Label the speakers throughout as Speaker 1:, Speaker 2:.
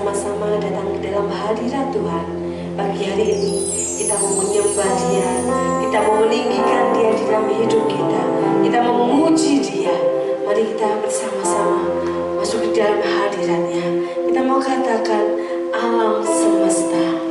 Speaker 1: bersama-sama datang ke dalam hadirat Tuhan. Pagi hari ini kita mau menyembah Dia, kita mau meninggikan Dia di dalam hidup kita, kita mau memuji Dia. Mari kita bersama-sama masuk ke dalam hadirat-Nya. Kita mau katakan alam semesta.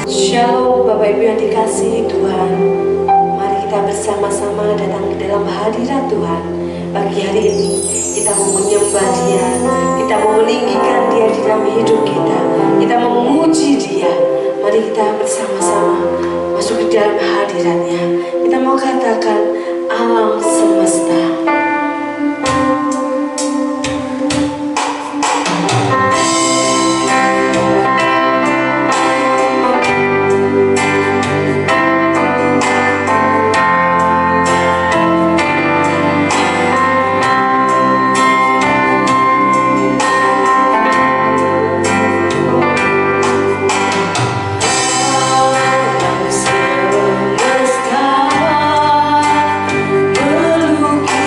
Speaker 1: Shalom Bapak Ibu yang dikasihi Tuhan. Mari kita bersama-sama datang ke dalam hadirat Tuhan. Pagi hari ini kita mau menyembah Dia, kita mau meninggikan Dia di dalam hidup kita, kita mau memuji Dia. Mari kita bersama-sama masuk ke dalam hadirat-Nya. Kita mau katakan alam semesta. Melukis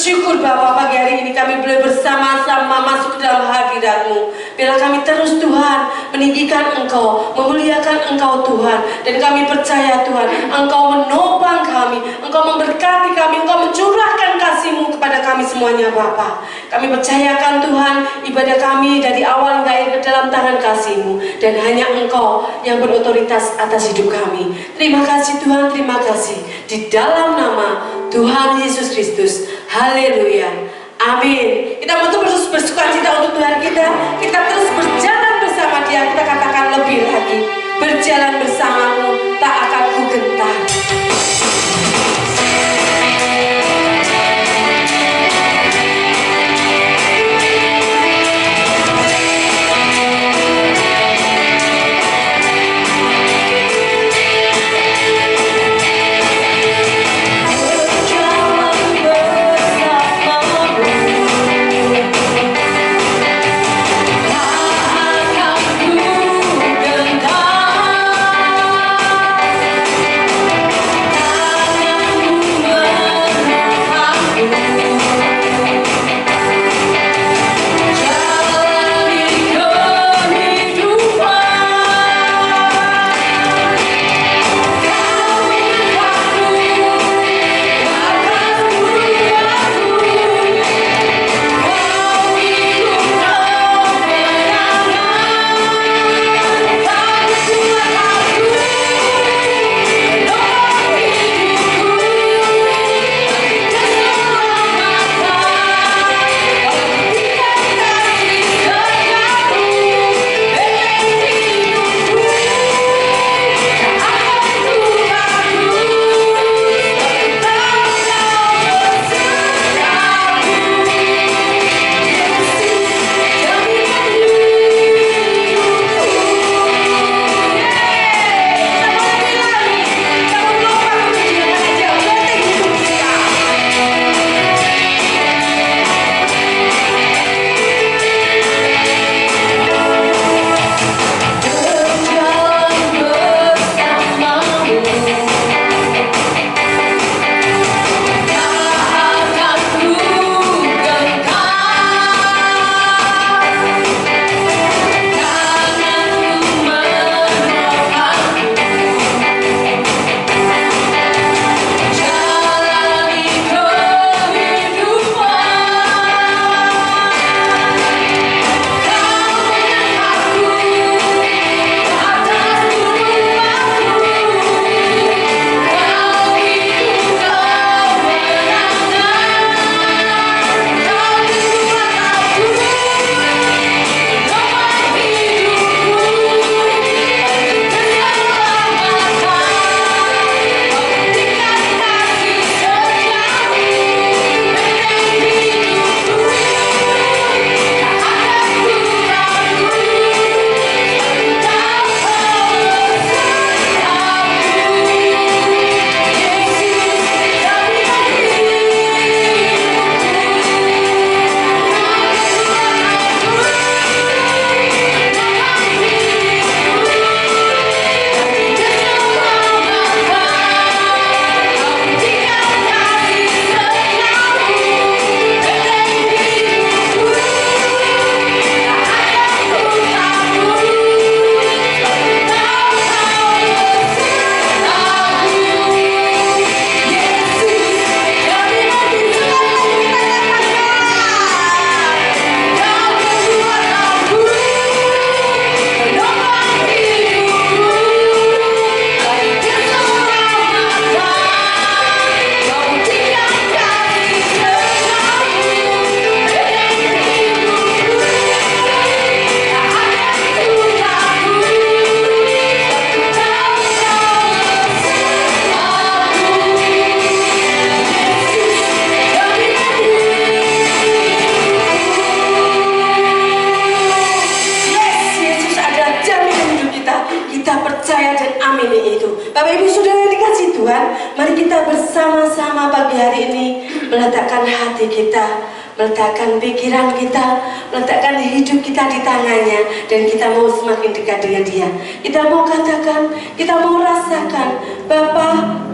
Speaker 1: bersyukur bahwa pagi hari ini kami boleh bersama-sama masuk ke dalam hadirat-Mu. Biarlah kami terus Tuhan meninggikan Engkau, memuliakan Engkau Tuhan. Dan kami percaya Tuhan, Engkau menopang kami, Engkau memberkati kami, Engkau mencurahkan kasih-Mu kepada kami semuanya Bapa. Kami percayakan Tuhan, ibadah kami dari awal hingga akhir ke dalam tangan kasih-Mu. Dan hanya Engkau yang berotoritas atas hidup kami. Terima kasih Tuhan, terima kasih. Di dalam nama Tuhan Yesus Kristus. Haleluya. Amin. Kita mau terus bersukacita untuk Tuhan kita. Kita terus berjalan bersama Dia. Kita katakan lebih lagi. Berjalan bersamamu, tak akan ku gentar. meletakkan hati kita, meletakkan pikiran kita, meletakkan hidup kita di tangannya, dan kita mau semakin dekat dengan Dia. Kita mau katakan, kita mau rasakan Bapa,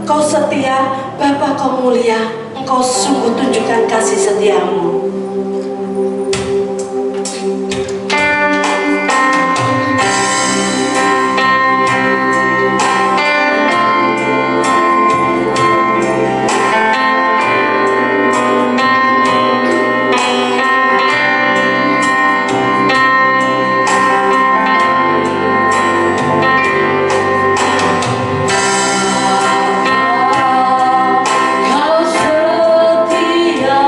Speaker 1: Kau setia, Bapa Kau mulia, Engkau sungguh tunjukkan kasih setiamu.
Speaker 2: Kau setia.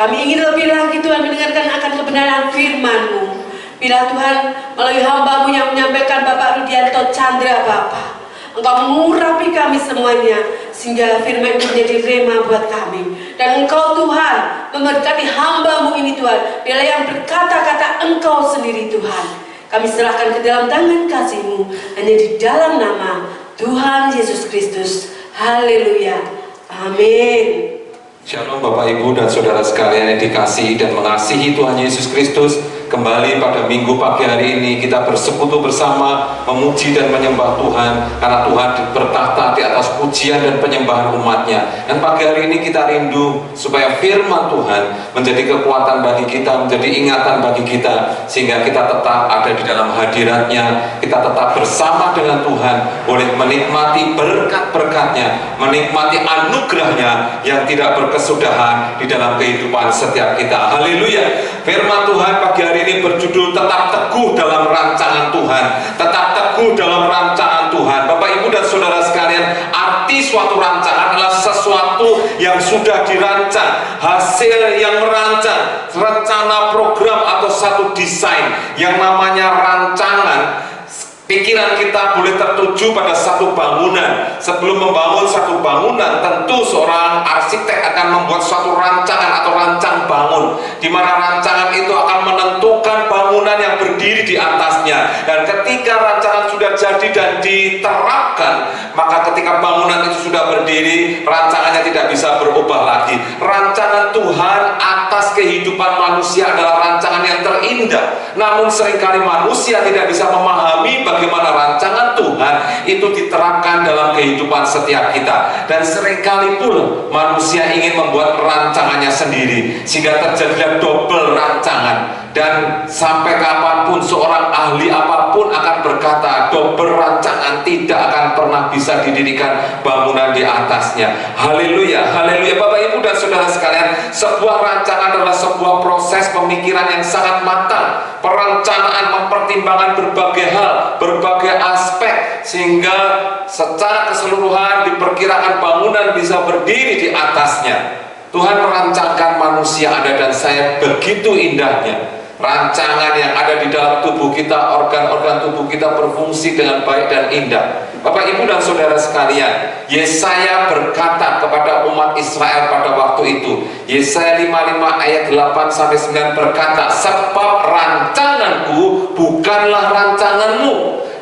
Speaker 1: Kami ingin lebih lagi Tuhan mendengarkan akan kebenaran firman-Mu. Bila Tuhan melalui hamba-Mu yang menyampaikan Bapak Rudianto Chandra Bapa, Engkau mengurapi kami semuanya sehingga firman itu menjadi rema buat kami. Dan Engkau Tuhan memberkati hamba-Mu ini Tuhan, bila yang berkata-kata Engkau sendiri Tuhan. Kami serahkan ke dalam tangan kasih-Mu, hanya di dalam nama Tuhan Yesus Kristus. Haleluya. Amin.
Speaker 2: Shalom Bapak Ibu dan Saudara sekalian yang dikasihi dan mengasihi Tuhan Yesus Kristus. Kembali pada minggu pagi hari ini kita bersekutu bersama memuji dan menyembah Tuhan, karena Tuhan bertahta di atas pujian dan penyembahan umatnya. Dan pagi hari ini kita rindu supaya firman Tuhan menjadi kekuatan bagi kita, menjadi ingatan bagi kita, sehingga kita tetap ada di dalam hadiratnya, kita tetap bersama dengan Tuhan, boleh menikmati berkat-berkatnya, menikmati anugerahnya yang tidak berkesudahan di dalam kehidupan setiap kita. Haleluya. Firman Tuhan pagi hari ini berjudul tetap teguh dalam rancangan Tuhan. Tetap teguh dalam rancangan Tuhan. Bapak Ibu dan Saudara sekalian, arti suatu rancangan adalah sesuatu yang sudah dirancang, hasil yang merancang, rencana program atau satu desain. Yang namanya rancangan, pikiran kita boleh tertuju pada satu bangunan. Sebelum membangun satu bangunan, tentu seorang arsitek akan membuat suatu rancangan atau rancang bangun, di mana rancangan itu akan menentukan bangunan yang berdiri di atasnya. Dan ketika rancangan sudah jadi dan diterapkan, maka ketika bangunan itu sudah berdiri, rancangannya tidak bisa berubah lagi. Rancangan Tuhan atas kehidupan manusia adalah rancangan yang terindah. Namun seringkali manusia tidak bisa memahami bagaimana rancangan Tuhan itu diterapkan dalam kehidupan setiap kita. Dan seringkali pula manusia ingin membuat rancangannya sendiri, sehingga terjadilah double rancangan. Dan sampai kapanpun seorang ahli apapun akan berkata double rancangan tidak akan pernah bisa didirikan bangunan di atasnya. Haleluya, haleluya. Bapak Ibu dan Saudara sekalian, sebuah rancangan adalah sebuah proses pemikiran yang sangat matang, perencanaan, mempertimbangkan berbagai hal, berbagai aspek, sehingga secara keseluruhan diperkirakan bangunan bisa berdiri di atasnya. Tuhan merancangkan manusia Anda dan saya begitu indahnya. Rancangan yang ada di dalam tubuh kita, organ-organ tubuh kita berfungsi dengan baik dan indah. Bapak Ibu dan Saudara sekalian, Yesaya berkata kepada umat Israel pada waktu itu, Yesaya 55 ayat 8-9 berkata, sebab rancanganku bukanlah rancanganmu,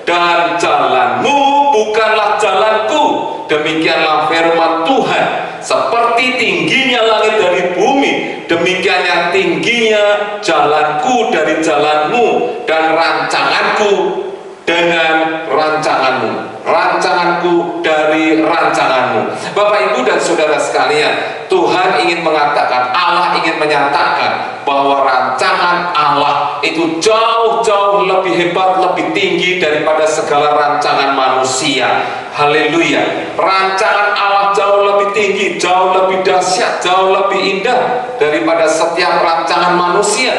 Speaker 2: dan jalanmu bukanlah jalanku. Demikianlah firman Tuhan. Seperti tingginya langit dari bumi, demikiannya tingginya jalanku dari jalanmu, dan rancanganku dengan rancanganmu, rancanganku dari rancanganmu. Bapak Ibu dan Saudara sekalian, Tuhan ingin mengatakan, Allah ingin menyatakan bahwa rancangan Allah itu jauh-jauh lebih hebat, lebih tinggi daripada segala rancangan manusia. Haleluya. Rancangan Allah jauh lebih tinggi, jauh lebih dahsyat, jauh lebih indah daripada setiap rancangan manusia.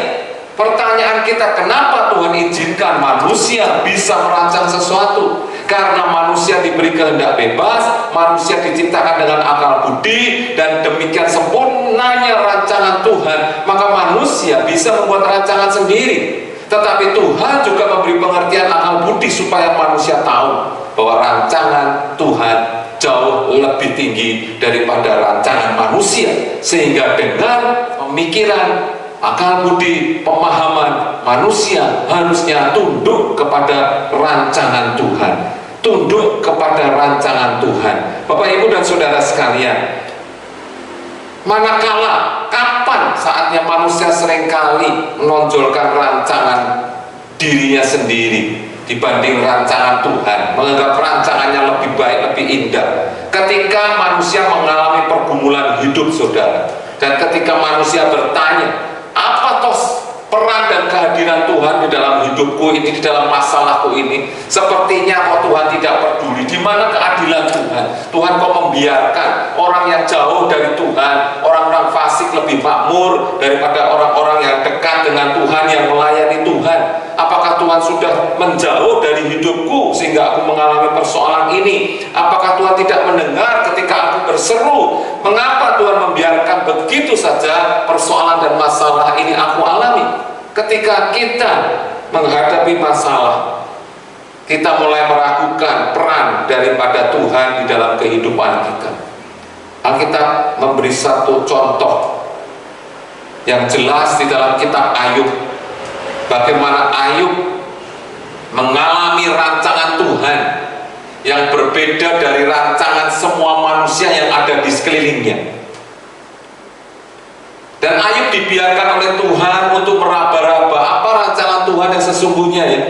Speaker 2: Pertanyaan kita, kenapa Tuhan izinkan manusia bisa merancang sesuatu? Karena manusia diberi kehendak bebas, manusia diciptakan dengan akal budi, dan demikian sempurnanya rancangan Tuhan, maka manusia bisa membuat rancangan sendiri. Tetapi Tuhan juga memberi pengertian akal budi supaya manusia tahu bahwa rancangan Tuhan jauh lebih tinggi daripada rancangan manusia. Sehingga dengan pemikiran, akal budi, pemahaman, manusia harusnya tunduk kepada rancangan Tuhan, tunduk kepada rancangan Tuhan. Bapak Ibu dan Saudara sekalian, manakala, kapan saatnya manusia seringkali menonjolkan rancangan dirinya sendiri dibanding rancangan Tuhan, menganggap rancangannya lebih baik, lebih indah? Ketika manusia mengalami pergumulan hidup, saudara, dan ketika manusia bertanya, apa toh peran dan kehadiran Tuhan di dalam hidupku ini, di dalam masalahku ini? Sepertinya kok Tuhan tidak peduli. Di mana keadilan Tuhan? Tuhan kok membiarkan orang yang jauh dari Tuhan, orang-orang fasik lebih makmur daripada orang-orang yang dekat dengan Tuhan, yang melayani Tuhan? Apakah Tuhan sudah menjauh dari hidupku sehingga aku mengalami persoalan ini? Apakah Tuhan tidak mendengar ketika aku berseru? Mengapa Tuhan membiarkan begitu saja persoalan dan masalah ini aku alami. Ketika kita menghadapi masalah, kita mulai meragukan peran daripada Tuhan di dalam kehidupan kita. Alkitab memberi satu contoh yang jelas di dalam kitab Ayub, bagaimana Ayub mengalami rancangan Tuhan yang berbeda dari rancangan semua manusia yang ada di sekelilingnya. Dan Ayub dibiarkan oleh Tuhan untuk meraba-raba apa rancangan Tuhan yang sesungguhnya, ya.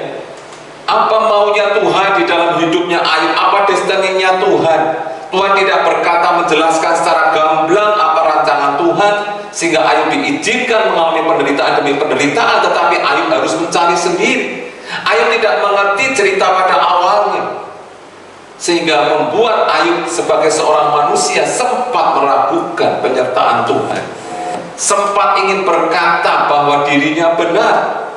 Speaker 2: Apa maunya Tuhan di dalam hidupnya Ayub, apa destininya Tuhan. Tuhan tidak berkata menjelaskan secara gamblang apa rancangan Tuhan, sehingga Ayub diizinkan mengalami penderitaan demi penderitaan, tetapi Ayub harus mencari sendiri. Ayub tidak mengerti cerita pada awalnya, sehingga membuat Ayub sebagai seorang manusia sempat meragukan penyertaan Tuhan, sempat ingin berkata bahwa dirinya benar.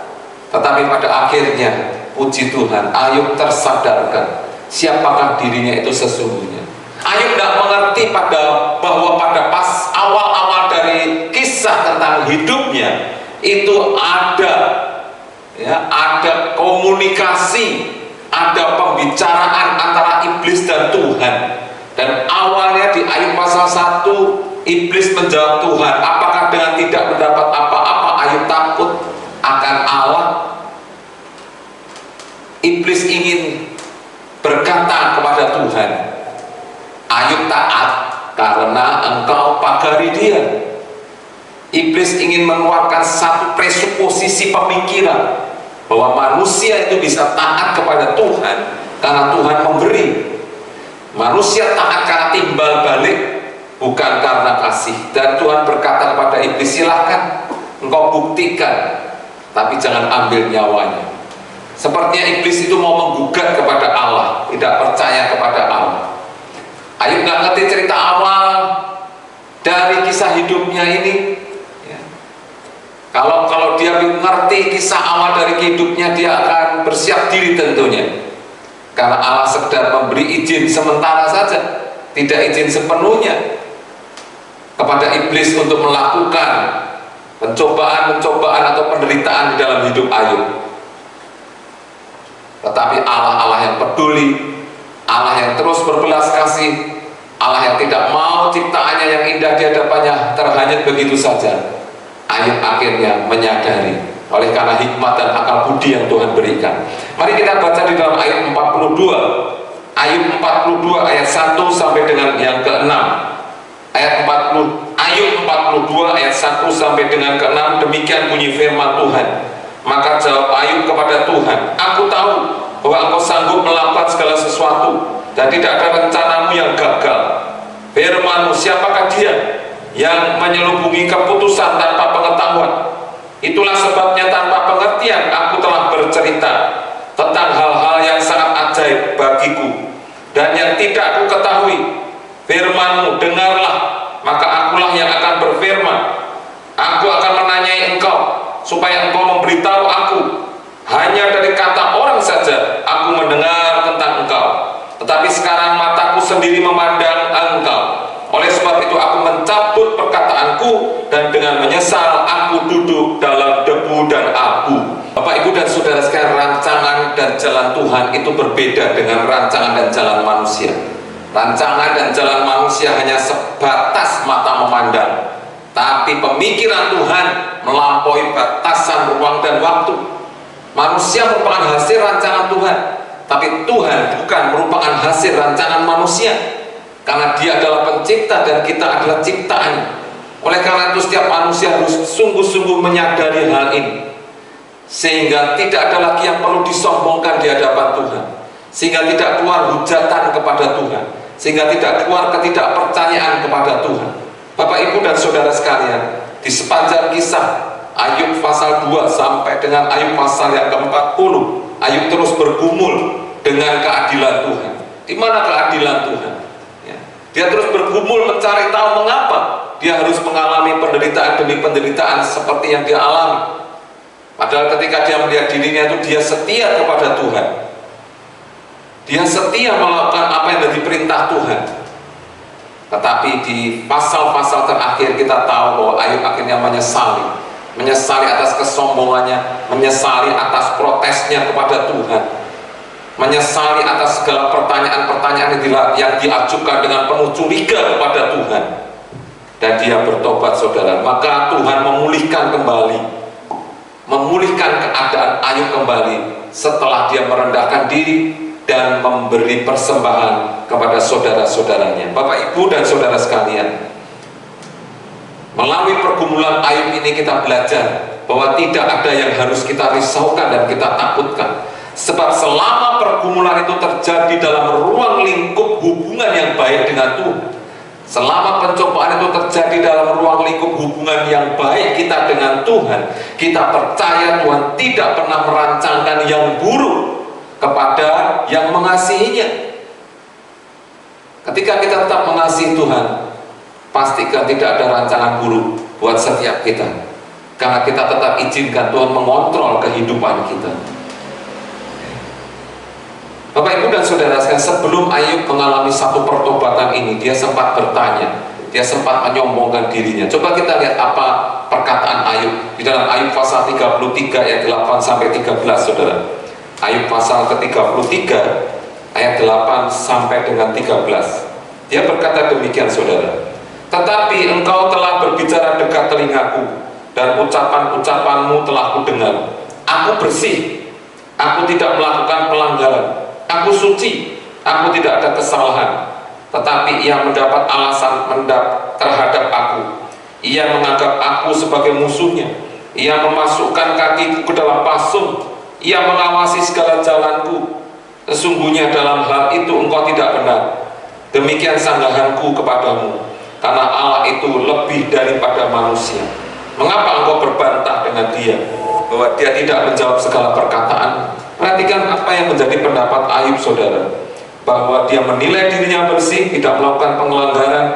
Speaker 2: Tetapi pada akhirnya, puji Tuhan, Ayub tersadarkan siapakah dirinya itu sesungguhnya. Ayub tidak mengerti bahwa pada pas awal-awal dari kisah tentang hidupnya itu ada komunikasi, ada pembicaraan antara iblis dan Tuhan. Dan awalnya di Ayub pasal 1, iblis menjawab Tuhan, apakah dengan tidak mendapat apa-apa Ayub takut akan Allah? Iblis ingin berkata kepada Tuhan, Ayub taat karena engkau pagari dia. Iblis ingin mengeluarkan satu presuposisi pemikiran bahwa manusia itu bisa taat kepada Tuhan karena Tuhan memberi. Manusia taat karena timbal balik, bukan karena kasih. Dan Tuhan berkata kepada iblis, silahkan engkau buktikan, tapi jangan ambil nyawanya. Sepertinya iblis itu mau menggugat kepada Allah, tidak percaya kepada Allah. Ayub nggak ngerti cerita awal dari kisah hidupnya ini. Kalau dia mengerti kisah awal dari hidupnya, dia akan bersiap diri tentunya. Karena Allah sekedar memberi izin sementara saja, tidak izin sepenuhnya kepada iblis untuk melakukan pencobaan atau penderitaan di dalam hidup Ayub. Tetapi Allah yang peduli, Allah yang terus berbelas kasih, Allah yang tidak mau ciptaannya yang indah di hadapannya terhanyut begitu saja. Ayub akhirnya menyadari oleh karena hikmat dan akal budi yang Tuhan berikan. Mari kita baca di dalam Ayub 42. Ayub 42 ayat 1 sampai dengan yang ke-6. Ayub 42 ayat 1 sampai dengan ke-6, demikian bunyi firman Tuhan. Maka jawab Ayub kepada Tuhan, aku tahu bahwa engkau sanggup melakukan segala sesuatu dan tidak ada rencanamu yang gagal. Firman-Mu, siapakah dia yang menyelubungi keputusan tanpa pengetahuan? Itulah sebabnya tanpa pengertian aku telah bercerita tentang hal-hal yang sangat ajaib bagiku dan yang tidak aku ketahui. Firman-Mu, dengarlah, maka akulah yang akan berfirman. Aku akan menanyai engkau supaya engkau memberitahu aku. Hanya dari kata orang saja aku mendengar tentang engkau, tetapi sekarang mataku sendiri memandang engkau. Oleh sebab itu aku mencabut perkataanku dan dengan menyesal aku duduk dalam debu dan abu. Bapak, Ibu, dan saudara sekalian, rancangan dan jalan Tuhan itu berbeda dengan rancangan dan jalan manusia. Rancangan dan jalan manusia hanya sebatas mata memandang, tapi pemikiran Tuhan melampaui batasan ruang dan waktu. Manusia merupakan hasil rancangan Tuhan, tapi Tuhan bukan merupakan hasil rancangan manusia, karena Dia adalah pencipta dan kita adalah ciptaan. Oleh karena itu setiap manusia harus sungguh-sungguh menyadari hal ini, sehingga tidak ada lagi yang perlu disombongkan di hadapan Tuhan, sehingga tidak keluar hujatan kepada Tuhan, sehingga tidak keluar ketidakpercayaan kepada Tuhan. Bapak, Ibu, dan saudara sekalian, di sepanjang kisah Ayub pasal 2 sampai dengan Ayub pasal yang ke-40, Ayub terus bergumul dengan keadilan Tuhan. Di mana keadilan Tuhan? Dia terus bergumul mencari tahu mengapa dia harus mengalami penderitaan demi penderitaan seperti yang dia alami. Padahal ketika dia melihat dirinya itu, dia setia kepada Tuhan. Dia setia melakukan apa yang dari perintah Tuhan. Tetapi di pasal-pasal terakhir kita tahu bahwa Ayub akhirnya menyesali atas kesombongannya, menyesali atas protesnya kepada Tuhan, menyesali atas segala pertanyaan-pertanyaan yang diajukan dengan penuh curiga kepada Tuhan. Dan dia bertobat, saudara. Maka Tuhan memulihkan keadaan Ayub kembali setelah dia merendahkan diri dan memberi persembahan kepada saudara-saudaranya. Bapak, Ibu, dan saudara sekalian, melalui pergumulan Ayub ini kita belajar bahwa tidak ada yang harus kita risaukan dan kita takutkan. Sebab selama pergumulan itu terjadi dalam ruang lingkup hubungan yang baik dengan Tuhan, selama pencobaan itu terjadi dalam ruang lingkup hubungan yang baik kita dengan Tuhan, kita percaya Tuhan tidak pernah merancangkan yang buruk kepada yang mengasihinya. Ketika kita tetap mengasihi Tuhan, pastikan tidak ada rancangan buruk buat setiap kita, karena kita tetap izinkan Tuhan mengontrol kehidupan kita. Bapak, Ibu, dan saudara sekalian, sebelum Ayub mengalami satu pertobatan ini, dia sempat bertanya, dia sempat menyombongkan dirinya. Coba kita lihat apa perkataan Ayub di dalam Ayub pasal 33 ayat 8 sampai 13, saudara. Ayub pasal ke-33 ayat 8 sampai dengan 13. Dia berkata demikian, saudara. Tetapi engkau telah berbicara dekat telingaku, dan ucapan-ucapanmu telah kudengar. Aku bersih, aku tidak melakukan pelanggaran, aku suci, aku tidak ada kesalahan. Tetapi ia mendapat alasan terhadap aku. Ia menganggap aku sebagai musuhnya. Ia memasukkan kakiku ke dalam pasung. Ia mengawasi segala jalanku. Sesungguhnya dalam hal itu engkau tidak benar. Demikian sanggahanku kepadamu, karena Allah itu lebih daripada manusia. Mengapa engkau berbantah dengan dia, bahwa dia tidak menjawab segala perkataan? Perhatikan apa yang menjadi pendapat Ayub, saudara, bahwa dia menilai dirinya bersih, tidak melakukan pelanggaran,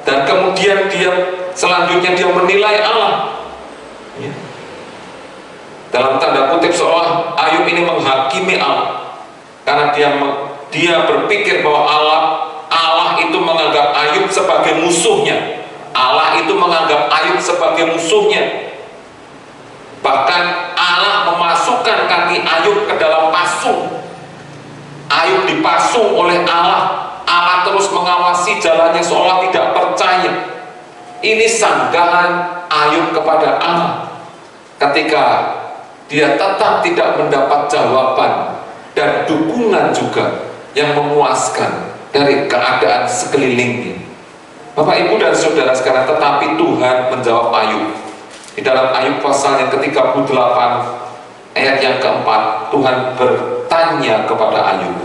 Speaker 2: dan kemudian selanjutnya dia menilai Allah, ya. Dalam tanda kutip, seolah Ayub ini menghakimi Allah, karena dia berpikir bahwa Allah itu menganggap Ayub sebagai musuhnya. Allah itu menganggap Ayub sebagai musuhnya. Bahkan Allah memasukkan kaki Ayub ke dalam pasung. Ayub dipasung oleh Allah. Allah terus mengawasi jalannya seolah tidak percaya. Ini sanggahan Ayub kepada Allah ketika dia tetap tidak mendapat jawaban dan dukungan juga yang memuaskan dari keadaan sekelilingnya. Bapak, Ibu, dan saudara sekalian, tetapi Tuhan menjawab Ayub. Di dalam Ayub pasal yang ke-38 ayat yang keempat, Tuhan bertanya kepada Ayub,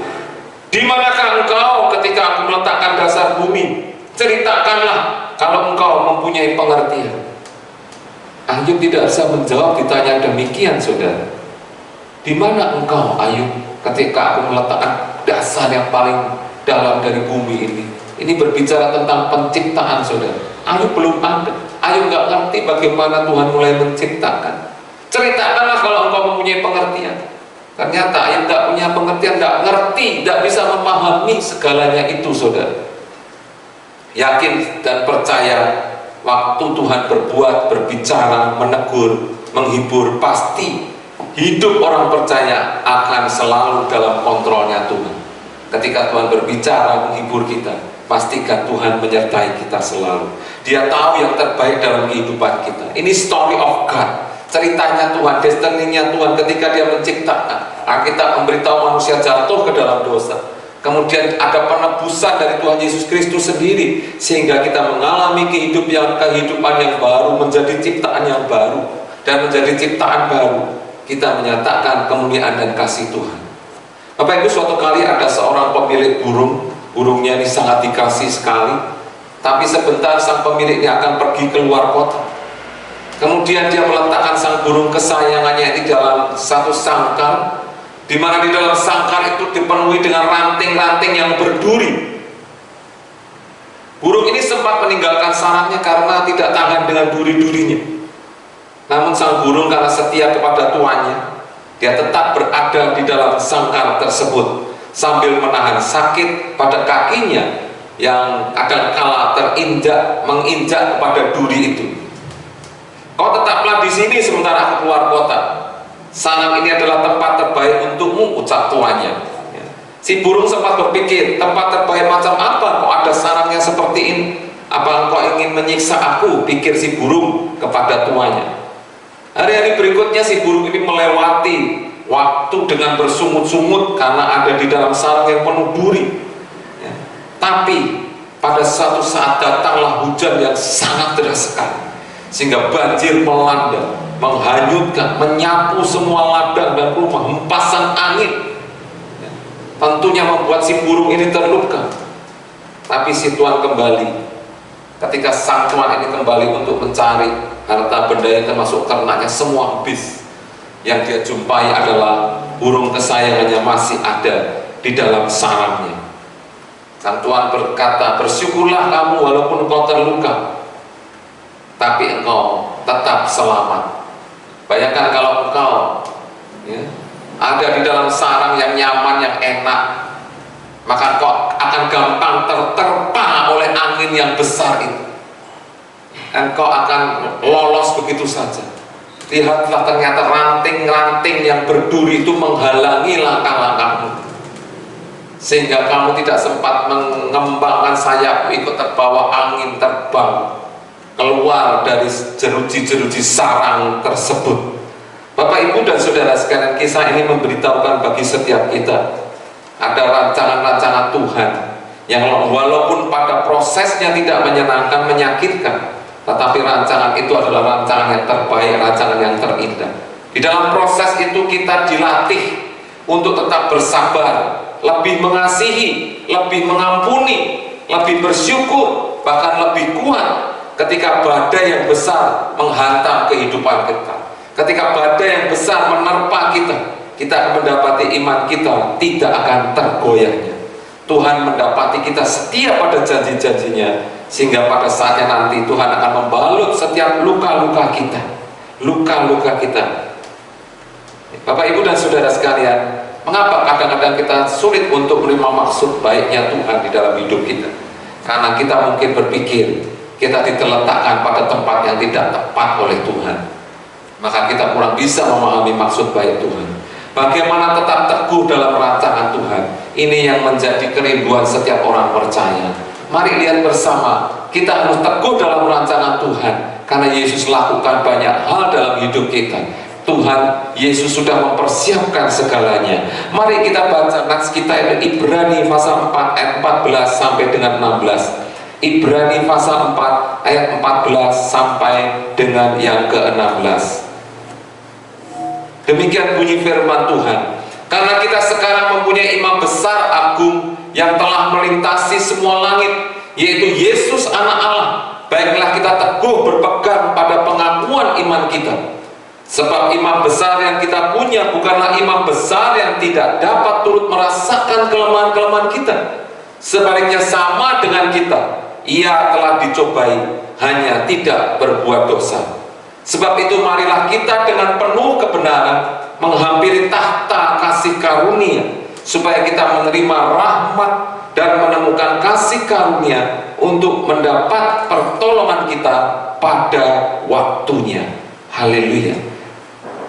Speaker 2: "Di manakah engkau ketika aku meletakkan dasar bumi? Ceritakanlah kalau engkau mempunyai pengertian." Ayub tidak bisa menjawab ditanya demikian, saudara. Di mana engkau, Ayub, ketika aku meletakkan dasar yang paling dalam dari bumi ini? Ini berbicara tentang penciptaan, saudara. Ayub belum ada. Ayub nggak ngerti bagaimana Tuhan mulai menciptakan. Ceritakanlah kalau engkau mempunyai pengertian. Ternyata Ayub nggak punya pengertian, nggak ngerti, nggak bisa memahami segalanya itu, saudara. Yakin dan percaya, waktu Tuhan berbuat, berbicara, menegur, menghibur, pasti hidup orang percaya akan selalu dalam kontrolnya Tuhan. Ketika Tuhan berbicara, menghibur kita, pastikan Tuhan menyertai kita selalu. Dia tahu yang terbaik dalam kehidupan kita. Ini story of God, ceritanya Tuhan, destiny-nya Tuhan ketika dia menciptakan. Alkitab memberitahu manusia jatuh ke dalam dosa, kemudian ada penebusan dari Tuhan Yesus Kristus sendiri, sehingga kita mengalami kehidupan yang baru, menjadi ciptaan yang baru, dan menjadi ciptaan baru kita menyatakan kemuliaan dan kasih Tuhan. Bapak, Ibu, suatu kali ada seorang pemilik burungnya ini sangat dikasih sekali, tapi sebentar sang pemiliknya akan pergi keluar kota. Kemudian dia meletakkan sang burung kesayangannya di dalam satu sangkar, di mana di dalam sangkar itu dipenuhi dengan ranting-ranting yang berduri. Burung ini sempat meninggalkan sarangnya karena tidak tahan dengan duri-durinya. Namun sang burung karena setia kepada tuannya, dia tetap berada di dalam sangkar tersebut sambil menahan sakit pada kakinya yang kadangkala menginjak kepada duri itu. Kau tetaplah di sini sementara aku keluar kota. Sarang ini adalah tempat terbaik untukmu, ucap tuannya. Si burung sempat berpikir, tempat terbaik macam apa? Kok ada sarangnya seperti ini? Apa engkau ingin menyiksa aku? Pikir si burung kepada tuannya. Hari-hari berikutnya si burung ini melewati waktu dengan bersungut-sungut karena ada di dalam sarang yang penuh duri. Tapi pada suatu saat datanglah hujan yang sangat deras sekali, sehingga banjir melanda, menghanyutkan, menyapu semua ladang dan rumah, hempasan angin tentunya membuat si burung ini terluka. Tapi si tuan kembali. Ketika sang tuan ini kembali untuk mencari harta bendanya termasuk ternaknya, semua habis. Yang dia jumpai adalah burung kesayangannya masih ada di dalam sarangnya. Sang tuan berkata, bersyukurlah kamu walaupun engkau terluka, tapi engkau tetap selamat. Bayangkan kalau engkau ada di dalam sarang yang nyaman, yang enak, maka kau akan gampang terterpa oleh angin yang besar itu, dan kau akan lolos begitu saja. Lihatlah, ternyata ranting-ranting yang berduri itu menghalangi langkah-langkahmu, sehingga kamu tidak sempat mengembangkan sayapmu ikut terbawa angin, terbang keluar dari jeruji-jeruji sarang tersebut. Bapak, Ibu, dan saudara sekalian, kisah ini memberitahukan bagi setiap kita ada rancangan-rancangan Tuhan yang walaupun pada prosesnya tidak menyenangkan, menyakitkan, tetapi rancangan itu adalah rancangan yang terbaik, rancangan yang terindah. Di dalam proses itu kita dilatih untuk tetap bersabar, lebih mengasihi, lebih mengampuni, lebih bersyukur, bahkan lebih kuat ketika badai yang besar menghantam kehidupan kita. Ketika badai yang besar menerpa kita akan mendapati iman kita tidak akan tergoyahnya. Tuhan mendapati kita setia pada janji-janjinya, sehingga pada saatnya nanti Tuhan akan membalut setiap luka-luka kita, luka-luka kita. Bapak, Ibu, dan saudara sekalian, mengapa kadang-kadang kita sulit untuk menerima maksud baiknya Tuhan di dalam hidup kita? Karena kita mungkin berpikir kita diletakkan pada tempat yang tidak tepat oleh Tuhan, maka kita kurang bisa memahami maksud baik Tuhan. Bagaimana tetap teguh dalam rancangan Tuhan? Ini yang menjadi kerinduan setiap orang percaya. Mari lihat bersama, kita harus teguh dalam rancangan Tuhan, karena Yesus lakukan banyak hal dalam hidup kita. Tuhan Yesus sudah mempersiapkan segalanya. Mari kita baca nats kita, Ibrani pasal 4 ayat 14 sampai dengan 16. Ibrani pasal 4 ayat 14 sampai dengan yang ke-16. Demikian bunyi firman Tuhan. Karena kita sekarang mempunyai imam besar agung yang telah melintasi semua langit, yaitu Yesus anak Allah, baiklah kita teguh berpegang pada pengakuan iman kita. Sebab imam besar yang kita punya bukanlah imam besar yang tidak dapat turut merasakan kelemahan-kelemahan kita. Sebaliknya sama dengan kita, ia telah dicobai, hanya tidak berbuat dosa. Sebab itu marilah kita dengan penuh kebenaran menghampiri tahta kasih karunia, supaya kita menerima rahmat dan menemukan kasih karunia untuk mendapat pertolongan kita pada waktunya. Haleluya.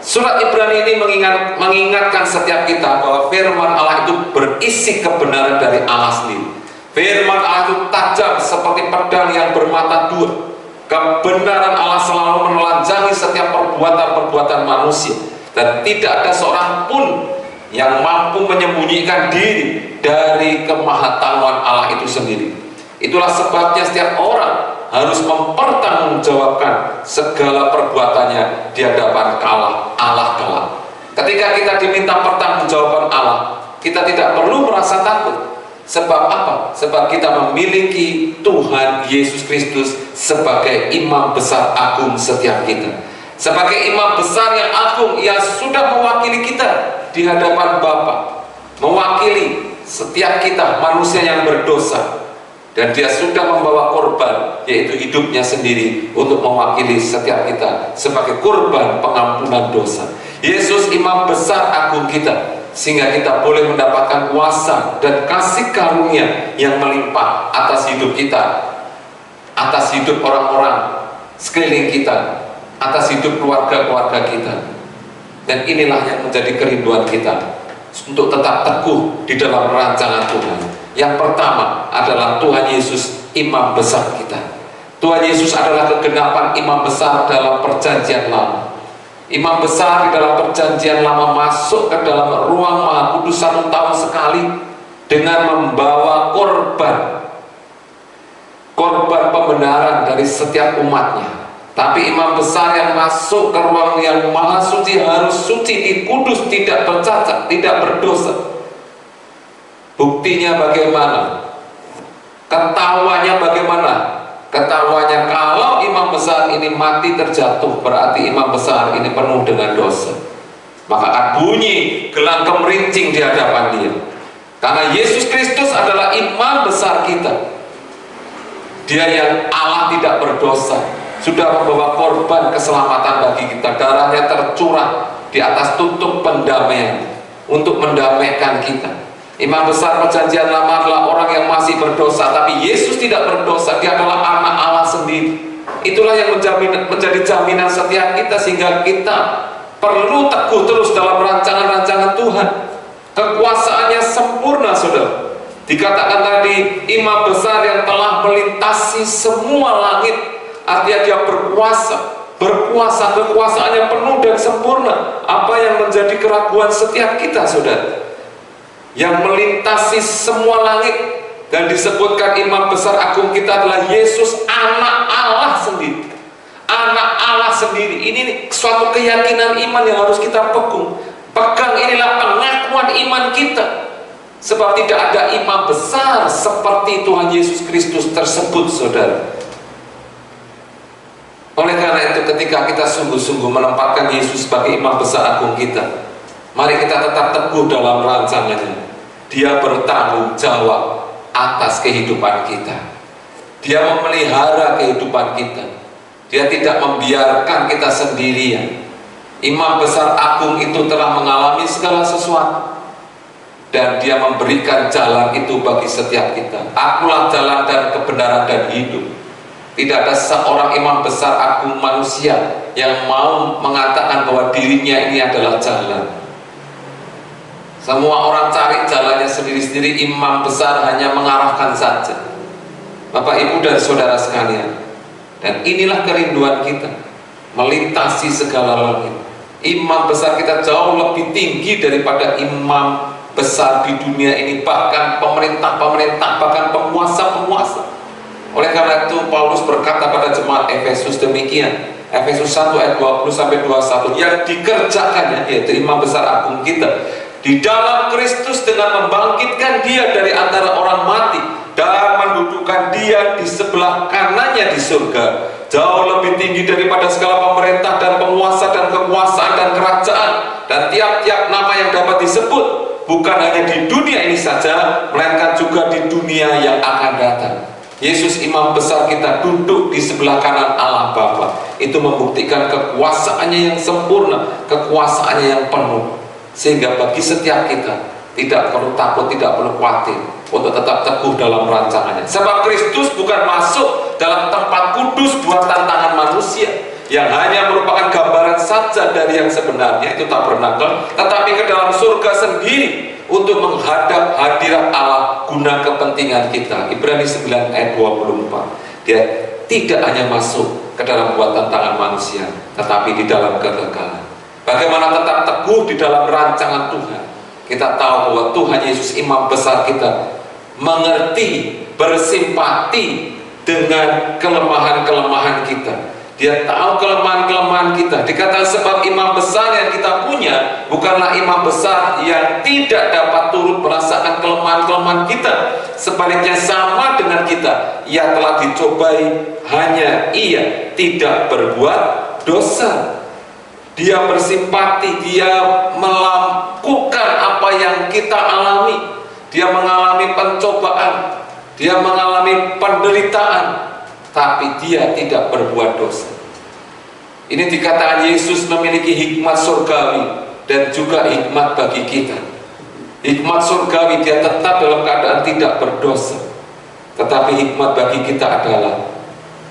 Speaker 2: Surat Ibrani ini mengingatkan setiap kita bahwa firman Allah itu berisi kebenaran dari Allah sendiri. Firman Allah itu tajam seperti pedang yang bermata dua. Kebenaran Allah selalu menelanjangi setiap perbuatan-perbuatan manusia, dan tidak ada seorang pun yang mampu menyembunyikan diri dari kemahatauan Allah itu sendiri. Itulah sebabnya setiap orang harus mempertanggungjawabkan segala perbuatannya di hadapan Allah kelak. Ketika kita diminta pertanggungjawaban Allah, kita tidak perlu merasa takut. Sebab apa? Sebab kita memiliki Tuhan Yesus Kristus sebagai imam besar agung setiap kita. Sebagai imam besar yang agung, ia sudah mewakili kita di hadapan Bapa, mewakili setiap kita manusia yang berdosa, dan dia sudah membawa korban, yaitu hidupnya sendiri, untuk mewakili setiap kita sebagai korban pengampunan dosa. Yesus imam besar agung kita. sehingga kita boleh mendapatkan kuasa dan kasih karunia yang melimpah atas hidup kita, atas hidup orang-orang sekeliling kita, atas hidup keluarga-keluarga kita. Dan inilah yang menjadi kerinduan kita untuk tetap teguh di dalam rancangan Tuhan. Yang pertama adalah Tuhan Yesus imam besar kita. Tuhan Yesus adalah kegenapan imam besar dalam perjanjian lama. Imam besar di dalam perjanjian lama masuk ke dalam ruang Maha Kudus 1 tahun sekali dengan membawa korban pembenaran dari setiap umatnya. Tapi imam besar yang masuk ke ruang yang maha suci harus suci, kudus, tidak bercacat, tidak berdosa. Buktinya bagaimana? Ketahuannya bagaimana? Ketahuannya kalau imam besar ini mati terjatuh, berarti imam besar ini penuh dengan dosa. Maka bunyi gelang kemerincing di hadapan dia. Karena Yesus Kristus adalah imam besar kita. Dia yang Allah tidak berdosa, sudah membawa korban keselamatan bagi kita. Darahnya tercurah di atas tutup pendamaian untuk mendamaikan kita. Imam besar perjanjian lama adalah orang yang masih berdosa, tapi Yesus tidak berdosa. Dia adalah anak Allah sendiri. Itulah yang menjadi jaminan setiap kita, sehingga kita perlu teguh terus dalam rancangan-rancangan Tuhan. Kekuasaannya sempurna, saudara. Dikatakan tadi, imam besar yang telah melintasi semua langit. Artinya dia berkuasa, kekuasaannya penuh dan sempurna. Apa yang menjadi keraguan setiap kita, saudara? Yang melintasi semua langit. Dan disebutkan imam besar agung kita adalah Yesus, anak Allah sendiri. Anak Allah sendiri. Ini suatu keyakinan iman yang harus kita pegang. Inilah pengakuan iman kita. Sebab tidak ada imam besar seperti Tuhan Yesus Kristus tersebut, saudara. Oleh karena itu, ketika kita sungguh-sungguh menempatkan Yesus sebagai imam besar agung kita, mari kita tetap teguh dalam rancangannya. Dia bertanggung jawab atas kehidupan kita. Dia memelihara kehidupan kita. Dia tidak membiarkan kita sendirian. Imam besar agung itu telah mengalami segala sesuatu, dan dia memberikan jalan itu bagi setiap kita. Akulah jalan dan kebenaran dan hidup. Tidak ada seorang imam besar agung manusia yang mau mengatakan bahwa dirinya ini adalah jalan. Semua orang cari jalannya sendiri-sendiri. Imam besar hanya mengarahkan saja. Bapak, Ibu, dan saudara sekalian, dan inilah kerinduan kita, melintasi segala langit. Imam besar kita jauh lebih tinggi daripada imam besar di dunia ini, bahkan pemerintah-pemerintah, bahkan penguasa-penguasa. Oleh karena itu Paulus berkata pada jemaat Efesus demikian, Efesus 1 ayat 20-21, yang dikerjakannya, yaitu imam besar agung kita, di dalam Kristus dengan membangkitkan dia dari antara orang mati dan mendudukkan dia di sebelah kanannya di surga, jauh lebih tinggi daripada segala pemerintah dan penguasa dan kekuasaan dan kerajaan dan tiap-tiap nama yang dapat disebut, bukan hanya di dunia ini saja, melainkan juga di dunia yang akan datang. Yesus imam besar kita duduk di sebelah kanan Allah Bapa. Itu membuktikan kekuasaannya yang sempurna, kekuasaannya yang penuh. Sehingga bagi setiap kita tidak perlu takut, tidak perlu khawatir untuk tetap teguh dalam rancangannya. Sebab Kristus bukan masuk dalam tempat kudus buatan tangan manusia yang hanya merupakan gambaran saja dari yang sebenarnya, itu tabernakel, tetapi ke dalam surga sendiri untuk menghadap hadirat Allah guna kepentingan kita. Ibrani 9 ayat 24. Dia tidak hanya masuk ke dalam buatan tangan manusia, tetapi di dalam kekekalan. Bagaimana tetap teguh di dalam rancangan Tuhan? Kita tahu bahwa Tuhan Yesus imam besar kita mengerti, bersimpati dengan kelemahan-kelemahan kita. Dia tahu kelemahan-kelemahan kita. Dikatakan sebab imam besar yang kita punya bukanlah imam besar yang tidak dapat turut merasakan kelemahan-kelemahan kita. Sebaliknya sama dengan kita, ia telah dicobai, hanya ia tidak berbuat dosa. Dia bersimpati, dia melakukan apa yang kita alami. Dia mengalami pencobaan, dia mengalami penderitaan, tapi dia tidak berbuat dosa. Ini dikatakan Yesus memiliki hikmat surgawi dan juga hikmat bagi kita. Hikmat surgawi, dia tetap dalam keadaan tidak berdosa. Tetapi hikmat bagi kita adalah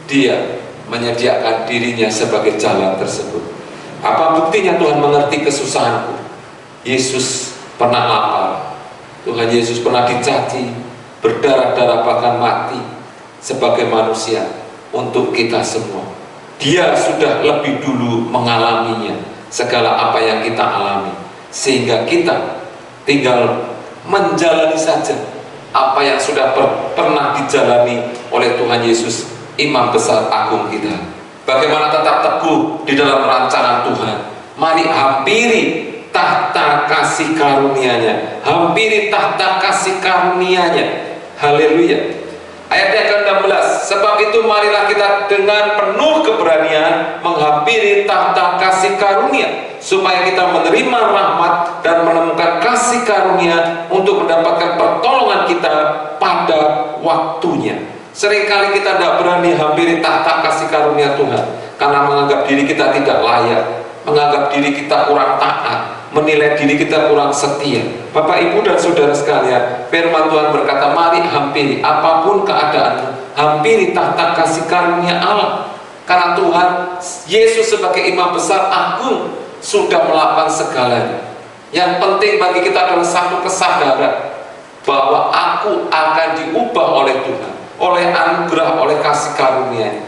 Speaker 2: dia menyediakan dirinya sebagai jalan tersebut. Apa buktinya Tuhan mengerti kesusahanku? Yesus pernah lapar, Tuhan Yesus pernah dicaci, berdarah-darah bahkan mati sebagai manusia untuk kita semua. Dia sudah lebih dulu mengalaminya, segala apa yang kita alami, sehingga kita tinggal menjalani saja apa yang sudah pernah dijalani oleh Tuhan Yesus, Imam Besar Agung kita. Bagaimana tetap teguh di dalam rancangan Tuhan. Mari hampiri tahta kasih karunia-Nya, hampiri tahta kasih karunia-Nya. Haleluya. Ayat yang ke-16, sebab itu marilah kita dengan penuh keberanian menghampiri tahta kasih karunia, supaya kita menerima rahmat dan menemukan kasih karunia untuk mendapatkan pertolongan kita pada waktunya. Seringkali kita tidak berani hampiri tahta kasih karunia Tuhan karena menganggap diri kita tidak layak, menganggap diri kita kurang taat, menilai diri kita kurang setia. Bapak, Ibu, dan saudara sekalian, firman Tuhan berkata, mari hampiri apapun keadaanmu, hampiri tahta kasih karunia Allah. Karena Tuhan Yesus sebagai Imam Besar Agung sudah melakukan segalanya. Yang penting bagi kita adalah satu kesadaran bahwa aku akan diubah oleh Tuhan, oleh anugerah, oleh kasih karunia.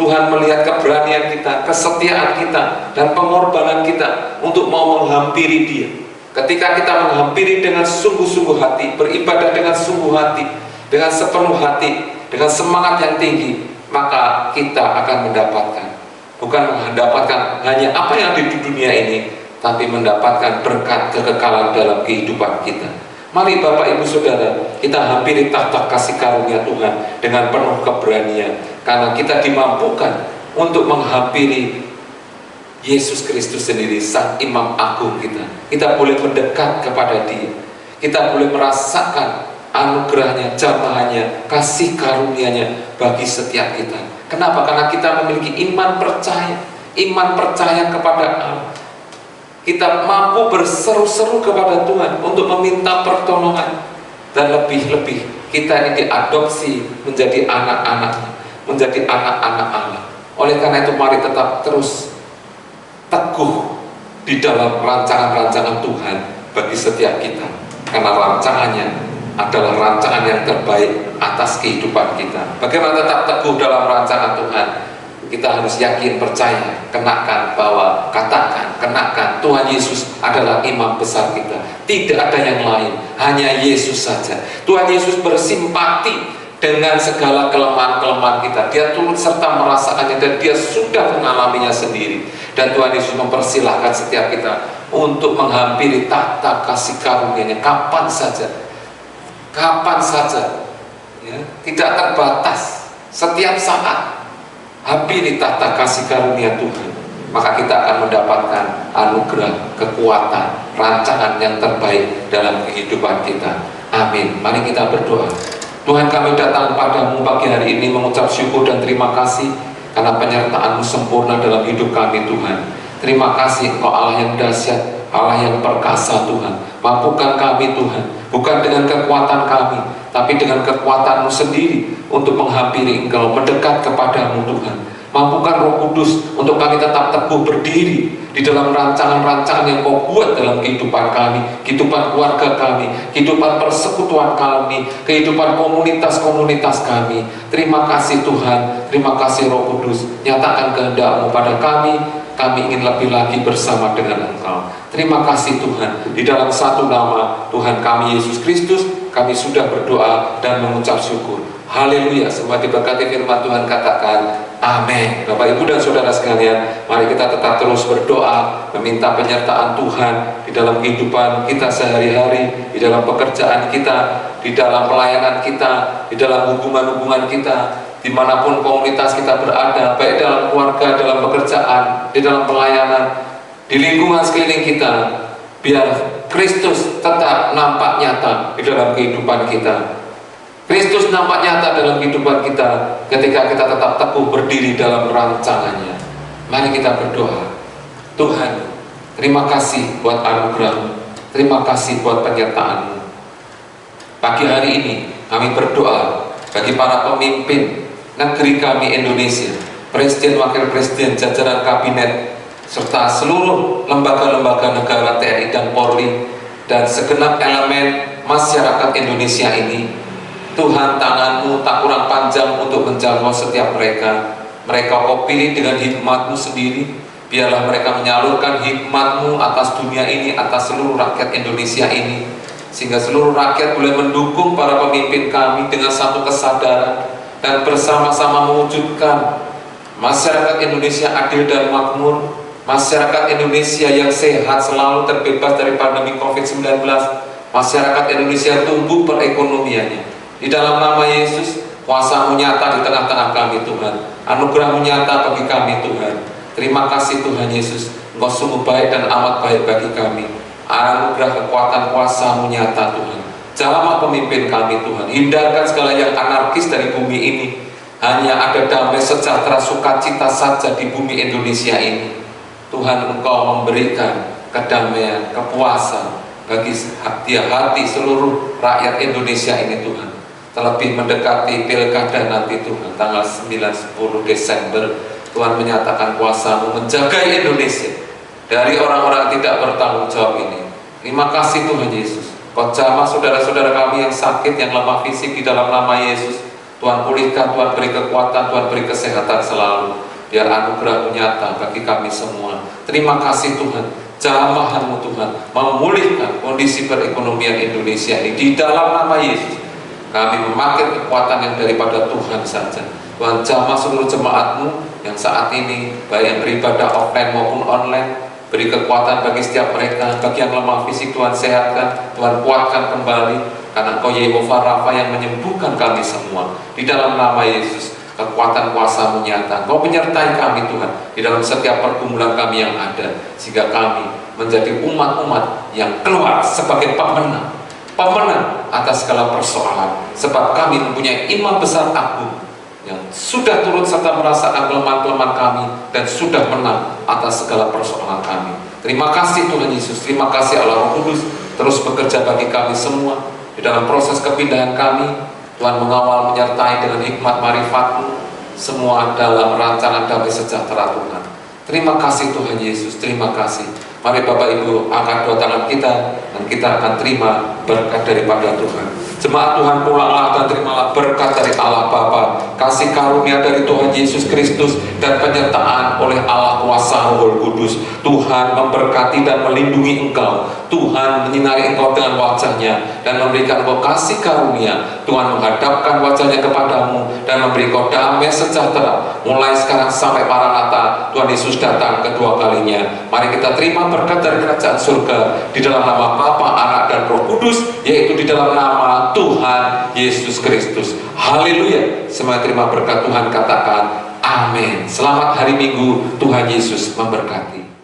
Speaker 2: Tuhan melihat keberanian kita, kesetiaan kita, dan pengorbanan kita untuk mau menghampiri Dia. Ketika kita menghampiri dengan sungguh-sungguh hati, beribadah dengan sungguh hati, dengan sepenuh hati, dengan semangat yang tinggi, maka kita akan mendapatkan, bukan mendapatkan hanya apa yang ada di dunia ini, tapi mendapatkan berkat kekekalan dalam kehidupan kita. Mari Bapak, Ibu, Saudara, kita hampiri tahta kasih karunia Tuhan dengan penuh keberanian, karena kita dimampukan untuk menghampiri Yesus Kristus sendiri, Sang Imam Agung kita. Kita boleh mendekat kepada Dia, kita boleh merasakan anugerahnya, jamahannya, kasih karunia-Nya bagi setiap kita. Kenapa? Karena kita memiliki iman percaya kepada Allah. Kita mampu berseru-seru kepada Tuhan untuk meminta pertolongan, dan lebih-lebih kita ini diadopsi menjadi anak-anak, menjadi anak-anak Allah. Oleh karena itu mari tetap terus teguh di dalam rancangan-rancangan Tuhan bagi setiap kita, karena rancangannya adalah rancangan yang terbaik atas kehidupan kita. Bagaimana tetap teguh dalam rancangan Tuhan? Kita harus yakin, percaya, kenakan Tuhan Yesus adalah Imam Besar kita. Tidak ada yang lain, hanya Yesus saja. Tuhan Yesus bersimpati dengan segala kelemahan-kelemahan kita. Dia turut serta merasakannya, dan Dia sudah mengalaminya sendiri. Dan Tuhan Yesus mempersilahkan setiap kita untuk menghampiri tahta kasih karunia-Nya kapan saja, ya, tidak terbatas, setiap saat. Hampiri tahta kasih karunia Tuhan, maka kita akan mendapatkan anugerah, kekuatan, rancangan yang terbaik dalam kehidupan kita. Amin. Mari kita berdoa. Tuhan, kami datang padamu pagi hari ini mengucap syukur dan terima kasih karena penyertaan-Mu sempurna dalam hidup kami, Tuhan. Terima kasih, Engkau Allah yang dahsyat, Allah yang perkasa, Tuhan. Mampukan kami, Tuhan, bukan dengan kekuatan kami, tapi dengan kekuatan-Mu sendiri untuk menghampiri Engkau, mendekat kepadamu, Tuhan. Mampukan Roh Kudus untuk kami tetap teguh berdiri di dalam rancangan-rancangan yang Kau buat dalam kehidupan kami, kehidupan keluarga kami, kehidupan persekutuan kami, kehidupan komunitas-komunitas kami. Terima kasih Tuhan, terima kasih Roh Kudus. Nyatakan kehendak-Mu pada kami ingin lebih lagi bersama dengan Engkau. Terima kasih Tuhan, di dalam satu nama Tuhan kami Yesus Kristus, kami sudah berdoa dan mengucap syukur. Haleluya. Semua diberkati firman Tuhan, katakan amin. Bapak, Ibu, dan saudara sekalian, mari kita tetap terus berdoa, meminta penyertaan Tuhan di dalam kehidupan kita sehari-hari, di dalam pekerjaan kita, di dalam pelayanan kita, di dalam hubungan-hubungan kita, dimanapun komunitas kita berada, baik dalam keluarga, dalam pekerjaan, di dalam pelayanan, di lingkungan sekeliling kita. Biar Kristus tetap nampak nyata di dalam kehidupan kita. Kristus nampak nyata dalam kehidupan kita ketika kita tetap teguh berdiri dalam rancangannya. Mari kita berdoa. Tuhan, terima kasih buat anugerah-Mu. Terima kasih buat penyertaan-Mu. Pagi hari ini kami berdoa bagi para pemimpin negeri kami Indonesia, Presiden, Wakil Presiden, jajaran kabinet, serta seluruh lembaga-lembaga negara TNI dan Polri, dan segenap elemen masyarakat Indonesia ini. Tuhan, tangan-Mu tak kurang panjang untuk menjangkau setiap mereka. Mereka Kau pilih dengan hikmat-Mu sendiri. Biarlah mereka menyalurkan hikmat-Mu atas dunia ini, atas seluruh rakyat Indonesia ini, sehingga seluruh rakyat boleh mendukung para pemimpin kami dengan satu kesadaran dan bersama-sama mewujudkan masyarakat Indonesia adil dan makmur, masyarakat Indonesia yang sehat selalu terbebas dari pandemi COVID-19, masyarakat Indonesia tumbuh perekonomiannya. Di dalam nama Yesus, kuasa-Mu nyata di tengah-tengah kami Tuhan, anugerah-Mu nyata bagi kami Tuhan. Terima kasih Tuhan Yesus, Engkau sungguh baik dan amat baik bagi kami. Anugerah kekuatan kuasa-Mu nyata Tuhan. Jamah pemimpin kami Tuhan, hindarkan segala yang anarkis dari bumi ini. Hanya ada damai, sejahtera, sukacita saja di bumi Indonesia ini. Tuhan, Engkau memberikan kedamaian, kepuasan bagi hati seluruh rakyat Indonesia ini Tuhan. Terlebih mendekati pilkada nanti Tuhan, tanggal 9-10 Desember, Tuhan menyatakan kuasa-Mu menjaga Indonesia dari orang-orang yang tidak bertanggung jawab ini. Terima kasih Tuhan Yesus. Kau jamah saudara-saudara kami yang sakit, yang lemah fisik di dalam nama Yesus. Tuhan pulihkan, Tuhan beri kekuatan, Tuhan beri kesehatan selalu. Biar anugerah-Mu nyata bagi kami semua. Terima kasih Tuhan. Jamah-Mu Tuhan memulihkan kondisi perekonomian Indonesia ini di dalam nama Yesus. Kami memakai kekuatan yang daripada Tuhan saja. Tuhan, jamah seluruh jemaat-Mu yang saat ini baik yang beribadah offline maupun online. Beri kekuatan bagi setiap mereka. Bagi yang lemah fisik Tuhan sehatkan, Tuhan kuatkan kembali, karena Engkau Yehova Rafa yang menyembuhkan kami semua. Di dalam nama Yesus, kekuatan kuasa-Mu nyata. Engkau menyertai kami Tuhan di dalam setiap pergumulan kami yang ada, sehingga kami menjadi umat-umat yang keluar sebagai pemenang atas segala persoalan. Sebab kami mempunyai Imam Besar Agung yang sudah turut serta merasakan kelemahan-kelemahan kami dan sudah menang atas segala persoalan kami. Terima kasih Tuhan Yesus, terima kasih Allah Roh Kudus terus bekerja bagi kami semua di dalam proses kepindahan kami. Tuhan mengawal, menyertai dengan hikmat marifat-Mu, semua dalam rancangan damai sejahtera Tuhan. Terima kasih Tuhan Yesus, terima kasih. Mari Bapak Ibu angkat dua tangan kita dan kita akan terima berkat daripada Tuhan. Jemaat Tuhan, pulanglah dan terimalah berkat dari Allah Bapa, kasih karunia dari Tuhan Yesus Kristus, dan penyertaan oleh Allah kuasa Roh Kudus. Tuhan memberkati dan melindungi engkau. Tuhan menyinari engkau dengan wajah-Nya dan memberikan engkau kasih karunia. Tuhan menghadapkan wajah-Nya kepadamu dan memberi engkau damai sejahtera. Mulai sekarang sampai Maranatha, Tuhan Yesus datang kedua kalinya. Mari kita terima berkat dari kerajaan surga di dalam nama Bapa, Anak, dan Roh Kudus, yaitu di dalam nama Tuhan Yesus Kristus. Haleluya. Semua terima berkat Tuhan, katakan amin. Selamat hari Minggu, Tuhan Yesus memberkati.